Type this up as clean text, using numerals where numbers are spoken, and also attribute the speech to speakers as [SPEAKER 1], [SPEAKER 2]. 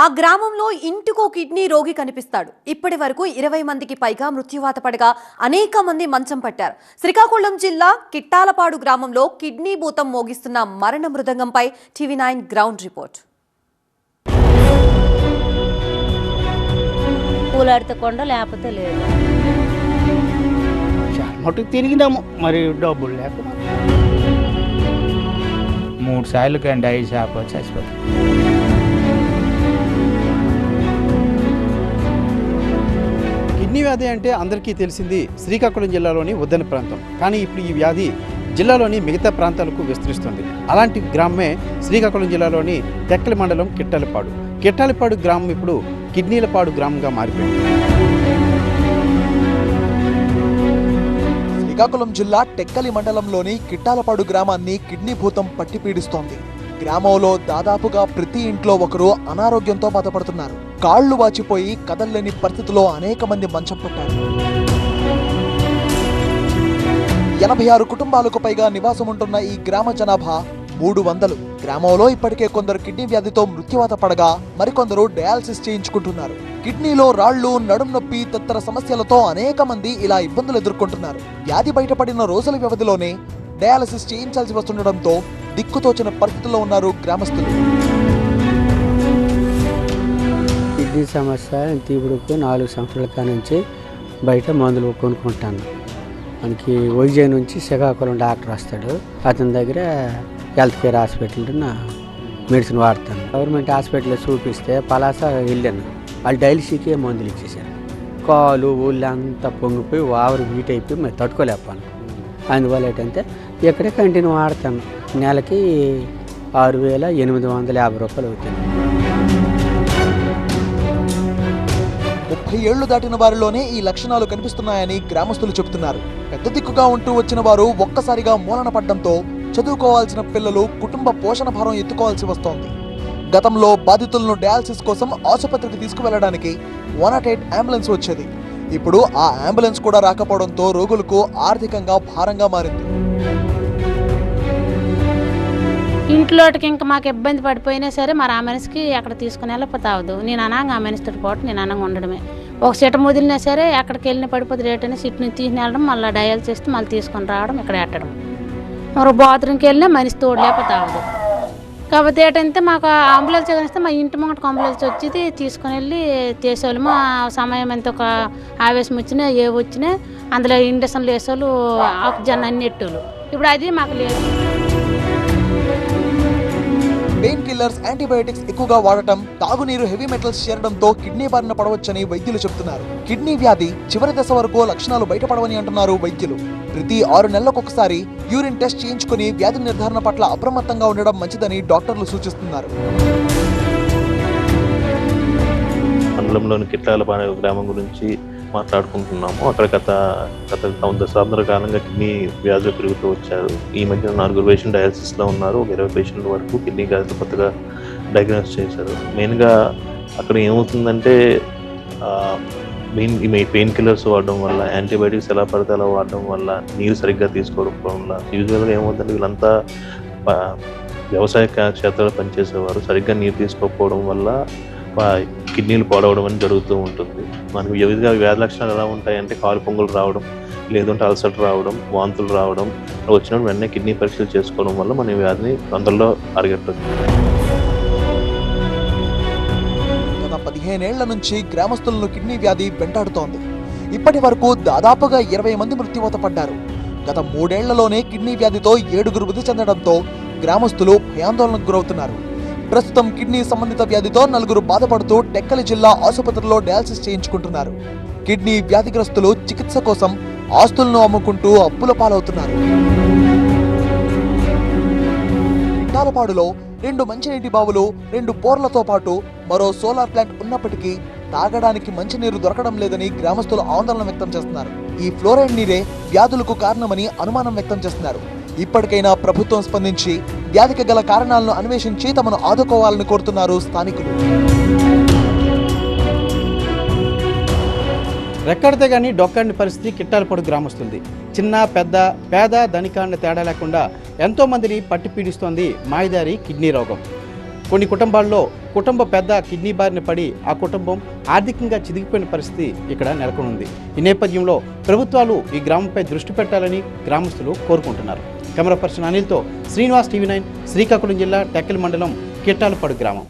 [SPEAKER 1] ఆ గ్రామంలో ఇంటికో కిడ్నీ రోగి కనిపిస్తాడు. ఇప్పటి వరకు 20 మందికి పైగా మృత్యువాత పడగా అనేక మంది మంచం పట్టారు. శ్రీకాకుళం జిల్లా కిట్టాలపాడు గ్రామంలో కిడ్నీ భూతం మోగిస్తున్న మరణ మృదంగంపై టీవీ9 గ్రౌండ్ రిపోర్ట్.
[SPEAKER 2] కూలాడితే కొండ లేకపోతే లేదు.
[SPEAKER 3] మటుకు తిరిగినాము, మరి డబ్బులు లేక
[SPEAKER 4] 3 సార్లు కండి 5 చేపలు చచ్చిపోతాయి.
[SPEAKER 5] కిడ్నీ వ్యాధి అంటే అందరికీ తెలిసింది శ్రీకాకుళం జిల్లాలోని ఉద్దెన ప్రాంతం. కానీ ఇప్పుడు ఈ వ్యాధి జిల్లాలోని మిగతా ప్రాంతాలకు విస్తరిస్తుంది. అలాంటి గ్రామమే శ్రీకాకుళం జిల్లాలోని టెక్కలి మండలం కిట్టాలపాడు. కిట్టాలపాడు గ్రామం ఇప్పుడు కిడ్నీలపాడు గ్రామంగా మారిపోయింది.
[SPEAKER 6] శ్రీకాకుళం జిల్లా టెక్కలి మండలంలోని కిట్టాలపాడు గ్రామాన్ని కిడ్నీ భూతం పట్టి పీడిస్తోంది. గ్రామంలో దాదాపుగా ప్రతి ఇంట్లో ఒకరు అనారోగ్యంతో బాధపడుతున్నారు. కాళ్లు వాచిపోయి కదల్లేని పరిస్థితిలో అనేక మంది మంచం పట్టారు. 86 కుటుంబాలకు పైగా నివాసం ఉంటున్న ఈ గ్రామ జనాభా 300. గ్రామంలో ఇప్పటికే కొందరు కిడ్నీ వ్యాధితో మృత్యువాత పడగా మరికొందరు డయాలసిస్ చేయించుకుంటున్నారు. కిడ్నీలో రాళ్లు, నడుం నొప్పి తదితర సమస్యలతో అనేక మంది ఇలా ఇబ్బందులు ఎదుర్కొంటున్నారు. వ్యాధి బయటపడిన రోజుల వ్యవధిలోనే డయాలసిస్ చేయించాల్సి వస్తుండటంతో దిక్కుతోచిన పరిస్థితుల్లో ఉన్నారు గ్రామస్తులు.
[SPEAKER 3] కిడ్నీ సమస్య ఇప్పుడు 4 సంవత్సరాల కానుంచి బయట మందులు కొనుక్కుంటాను. మనకి వైజాగ్ నుంచి శ్రీకాకుళం డాక్టర్ వస్తాడు. అతని దగ్గర హెల్త్ కేర్ హాస్పిటల్ మెడిసిన్ వాడతాను. గవర్నమెంట్ హాస్పిటల్లో చూపిస్తే పలాస వెళ్ళాను. వాళ్ళు డైలసీకే మందులు ఇచ్చేసారు. కాలు ఊళ్ళో అంతా పొంగిపోయి వావరు వీట్ అయిపోయి మరి తట్టుకోలేపాను. అందువల్ల ఏంటంటే ఇక్కడే కంటిన్యూ వాడతాను. నెలకి 6,850 రూపాయలు అవుతుంది.
[SPEAKER 6] 30 ఏళ్లు దాటిన వారిలోనే ఈ లక్షణాలు కనిపిస్తున్నాయని గ్రామస్తులు చెబుతున్నారు. పెద్ద దిక్కుగా ఉంటూ వచ్చిన వారు ఒక్కసారిగా మూలన పడ్డంతో చదువుకోవాల్సిన పిల్లలు కుటుంబ పోషణ భారం ఎత్తుకోవాల్సి వస్తోంది. గతంలో బాధితులను డయాలసిస్ కోసం ఆసుపత్రికి తీసుకువెళ్లడానికి 108 అంబులెన్స్ వచ్చేది. ఇప్పుడు ఆ అంబులెన్స్ కూడా రాకపోవడంతో రోగులకు ఆర్థికంగా భారంగా మారింది.
[SPEAKER 2] ఇంట్లోకి ఇంకా మాకు ఇబ్బంది పడిపోయినా సరే మరి ఆ మనిషికి అక్కడ తీసుకుని వెళ్ళకపోతే అవదు. నేను అనంగా ఆ మనిషితో పాటు నేను అనంగా ఉండడమే. ఒక సీట ముదిలినా సరే అక్కడికి వెళ్ళిన పడిపోతే రేట్ అని సీట్ని తీసి వెళ్ళడం, మళ్ళీ డయల్ చేస్తే మళ్ళీ తీసుకొని రావడం, ఇక్కడ పెట్టడం. మరి బాత్రూమ్కి వెళ్ళినా మనిషి తోడు లేకపోతే అవదు. కాబట్టి ఏంటంటే మాకు అంబులెన్స్ కలిస్తే మా ఇంటి ముంగటకు అంబులెన్స్ వచ్చేది తీసుకొని వెళ్ళి చేసేవాళ్ళు. మా సమయం ఎంత ఒక ఆవేశం వచ్చినా ఏ వచ్చినా అందులో ఇండక్షన్లు వేసేవాళ్ళు, ఆక్సిజన్ అన్ని ఎట్టేవాళ్ళు. ఇప్పుడు అది మాకు లేదు.
[SPEAKER 6] పెయిన్ కిల్లర్స్, యాంటీబయాటిక్స్ ఎక్కువగా వాడటం, తాగునీరు, హెవీ మెటల్స్ చేరడంతో కిడ్నీ బారిన పడవచ్చని వైద్యులు చెబుతున్నారు. కిడ్నీ వ్యాధి చివరి దశ వరకు లక్షణాలు బయటపడవని అంటున్నారు వైద్యులు. ప్రతి 6 నెలలకొకసారి యూరిన్ టెస్ట్ చేయించుకుని వ్యాధి నిర్ధారణ పట్ల అప్రమత్తంగా ఉండడం మంచిదని డాక్టర్లు సూచిస్తున్నారు.
[SPEAKER 7] మండలంలోని కిట్టాలపాడు గ్రామం గురించి మాట్లాడుకుంటున్నాము. అక్కడ గత 100 దశాబ్దాల కాలంగా కిడ్నీ వ్యాధులు పెరుగుతూ వచ్చారు. ఈ మధ్య 4 పేషెంట్ డయాలసిస్లో ఉన్నారు. 20 పేషెంట్ల వరకు కిడ్నీ వ్యాధులు కొత్తగా డయాగ్నోస్ చేశారు. మెయిన్గా అక్కడ ఏమవుతుందంటే పెయిన్ కిల్లర్స్ వాడడం వల్ల, యాంటీబయాటిక్స్ ఎలా పడితే అలా వాడడం వల్ల, నీరు సరిగ్గా తీసుకోవడం వల్ల యూజువల్గా ఏమవుతుందంటే వీళ్ళంతా వ్యవసాయ క్షేత్రాల్లో పనిచేసేవారు. సరిగ్గా నీరు తీసుకోకపోవడం వల్ల కిడ్నీలు పాడవడం అని జరుగుతూ ఉంటుంది. మనకు వివిధ వ్యాధి లక్షణాలు ఎలా ఉంటాయంటే కాలు పొంగులు రావడం, లేదంటే అల్సర్ రావడం, వాంతులు రావడం, వచ్చినప్పుడు వెంటనే కిడ్నీ పరీక్షలు చేసుకోవడం వల్ల మన వ్యాధిని తొందరలో అరిగట్టవచ్చు.
[SPEAKER 6] గత 15 ఏళ్ల నుంచి గ్రామస్తులను కిడ్నీ వ్యాధి వెంటాడుతోంది. ఇప్పటి వరకు దాదాపుగా 20 మంది మృత్యువాత పడ్డారు. గత 3 ఏళ్లలోనే కిడ్నీ వ్యాధితో 7 మృతి చెందడంతో గ్రామస్తులు భయాందోళనకు గురవుతున్నారు. ప్రస్తుతం కిడ్నీ సంబంధిత వ్యాధితో 4 బాధపడుతూ టెక్కలి జిల్లా ఆసుపత్రిలో డయాలసిస్ చేయించుకుంటున్నారు. కిడ్నీ వ్యాధిగ్రస్తులు చికిత్స కోసం ఆస్తులను అమ్ముకుంటూ అప్పుల పాలవుతున్నారు. కిట్టాలపాడులో 2 మంచినీటి బావులు, 2 బోర్లతో పాటు మరో సోలార్ ప్లాంట్ ఉన్నప్పటికీ తాగడానికి మంచినీరు దొరకడం లేదని గ్రామస్తులు ఆందోళన వ్యక్తం చేస్తున్నారు. ఈ ఫ్లోరైడ్ నీరే వ్యాధులకు కారణమని అనుమానం వ్యక్తం చేస్తున్నారు. ఇప్పటికైనా ప్రభుత్వం స్పందించి వ్యాధికి గల కారణాలను అన్వేషించి తమను ఆదుకోవాలని కోరుతున్నారు స్థానికులు.
[SPEAKER 5] రెక్కడితే కానీ డొక్కడిని పరిస్థితి కిట్టాలపాడు గ్రామస్తుంది. చిన్న పెద్ద, పేద ధనికాన్ని తేడా లేకుండా ఎంతోమందిని పట్టి పీడిస్తోంది మాయదారి కిడ్నీ రోగం. కొన్ని కుటుంబాల్లో కుటుంబ పెద్ద కిడ్నీ బారిన పడి ఆ కుటుంబం ఆర్థికంగా చిదిగిపోయిన పరిస్థితి ఇక్కడ నెలకొనుంది. ఈ నేపథ్యంలో ప్రభుత్వాలు ఈ గ్రామంపై దృష్టి పెట్టాలని గ్రామస్తులు కోరుకుంటున్నారు. కెమెరా పర్సన్ అనిల్తో శ్రీనివాస్, టీవీ 9, శ్రీకాకుళం జిల్లా టెక్కలి మండలం కిట్టాలపాడు గ్రామం.